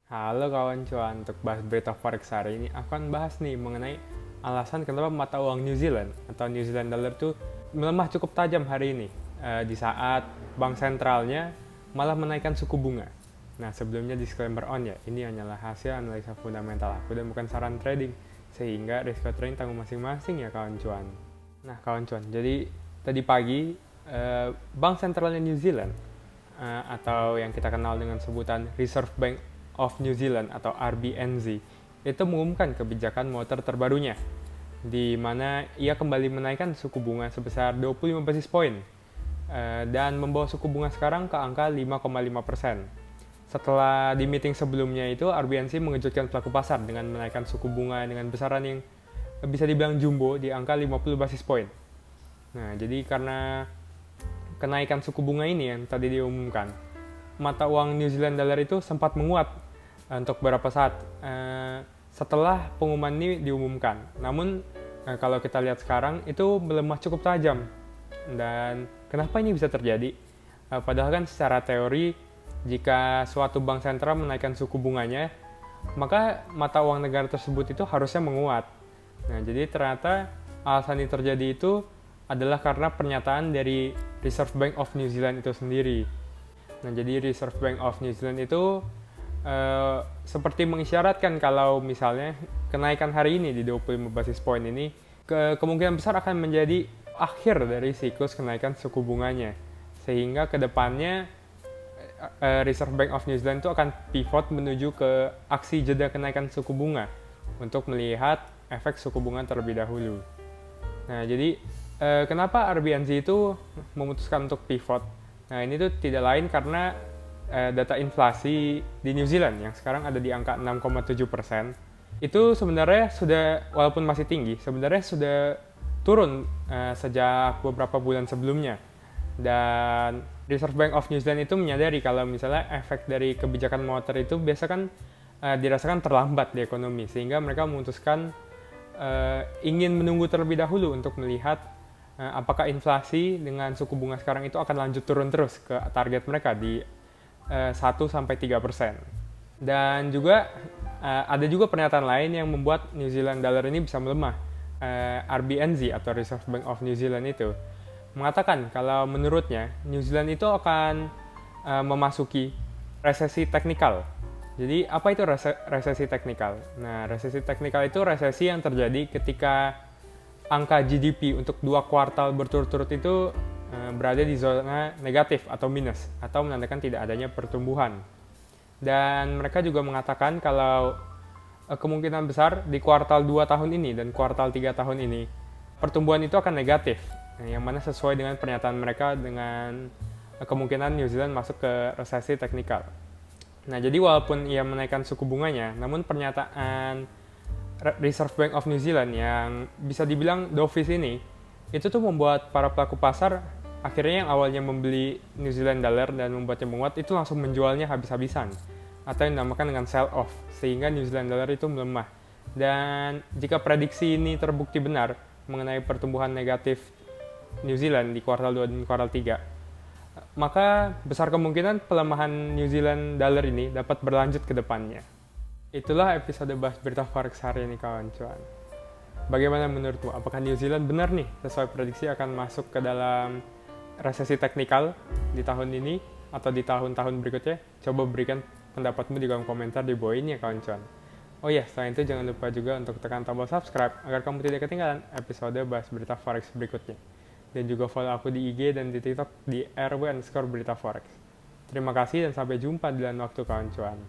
Halo kawan cuan, untuk bahas berita forex hari ini aku akan bahas nih mengenai alasan kenapa mata uang New Zealand atau New Zealand dollar tuh melemah cukup tajam hari ini di saat bank sentralnya malah menaikkan suku bunga. Nah sebelumnya disclaimer on ya, ini hanyalah hasil analisa fundamental aku dan bukan saran trading, sehingga risiko trading tanggung masing-masing ya kawan cuan. Nah kawan cuan, jadi tadi pagi bank sentralnya New Zealand atau yang kita kenal dengan sebutan Reserve Bank of New Zealand atau RBNZ itu mengumumkan kebijakan moneter terbarunya, di mana ia kembali menaikkan suku bunga sebesar 25 basis point dan membawa suku bunga sekarang ke angka 5,5%. Setelah di meeting sebelumnya itu, RBNZ mengejutkan pelaku pasar dengan menaikkan suku bunga dengan besaran yang bisa dibilang jumbo di angka 50 basis point. Nah, jadi karena kenaikan suku bunga ini yang tadi diumumkan, mata uang New Zealand dollar itu sempat menguat untuk beberapa saat setelah pengumuman ini diumumkan. Namun kalau kita lihat sekarang itu melemah cukup tajam. Dan kenapa ini bisa terjadi? Padahal kan secara teori jika suatu bank sentral menaikkan suku bunganya, maka mata uang negara tersebut itu harusnya menguat. Nah, jadi ternyata alasan ini terjadi itu adalah karena pernyataan dari Reserve Bank of New Zealand itu sendiri. Nah, jadi Reserve Bank of New Zealand itu seperti mengisyaratkan kalau misalnya kenaikan hari ini di 25 basis point ini kemungkinan besar akan menjadi akhir dari siklus kenaikan suku bunganya. Sehingga kedepannya Reserve Bank of New Zealand itu akan pivot menuju ke aksi jeda kenaikan suku bunga untuk melihat efek suku bunga terlebih dahulu. Nah, jadi kenapa RBNZ itu memutuskan untuk pivot? Nah, ini tuh tidak lain karena data inflasi di New Zealand yang sekarang ada di angka 6,7%. Itu sebenarnya sudah, walaupun masih tinggi, sebenarnya sudah turun sejak beberapa bulan sebelumnya. Dan Reserve Bank of New Zealand itu menyadari kalau misalnya efek dari kebijakan moneter itu biasa kan dirasakan terlambat di ekonomi, sehingga mereka memutuskan ingin menunggu terlebih dahulu untuk melihat apakah inflasi dengan suku bunga sekarang itu akan lanjut turun terus ke target mereka di 1-3%. Dan juga ada juga pernyataan lain yang membuat New Zealand dollar ini bisa melemah. RBNZ atau Reserve Bank of New Zealand itu mengatakan kalau menurutnya New Zealand itu akan memasuki resesi teknikal. Jadi apa itu resesi teknikal? Nah, resesi teknikal itu resesi yang terjadi ketika angka GDP untuk 2 kuartal berturut-turut itu berada di zona negatif atau minus, atau menandakan tidak adanya pertumbuhan. Dan mereka juga mengatakan kalau kemungkinan besar di kuartal 2 tahun ini dan kuartal 3 tahun ini pertumbuhan itu akan negatif, yang mana sesuai dengan pernyataan mereka dengan kemungkinan New Zealand masuk ke resesi teknikal. Nah, jadi walaupun ia menaikkan suku bunganya, namun pernyataan Reserve Bank of New Zealand yang bisa dibilang dovish ini, itu tuh membuat para pelaku pasar akhirnya yang awalnya membeli New Zealand dollar dan membuatnya menguat itu langsung menjualnya habis-habisan, atau yang dinamakan dengan sell off, sehingga New Zealand dollar itu melemah. Dan jika prediksi ini terbukti benar mengenai pertumbuhan negatif New Zealand di kuartal 2 dan kuartal 3, maka besar kemungkinan pelemahan New Zealand dollar ini dapat berlanjut ke depannya. Itulah episode bahas berita forex hari ini kawan cuan. Bagaimana menurutmu? Apakah New Zealand benar nih sesuai prediksi akan masuk ke dalam resesi teknikal di tahun ini atau di tahun-tahun berikutnya? Coba berikan pendapatmu di kolom komentar di bawah ini ya kawan cuan. Oh iya, selain itu jangan lupa juga untuk tekan tombol subscribe agar kamu tidak ketinggalan episode bahas berita forex berikutnya. Dan juga follow aku di IG dan di TikTok di @rw_beritaforex. Terima kasih dan sampai jumpa di lain waktu kawan cuan.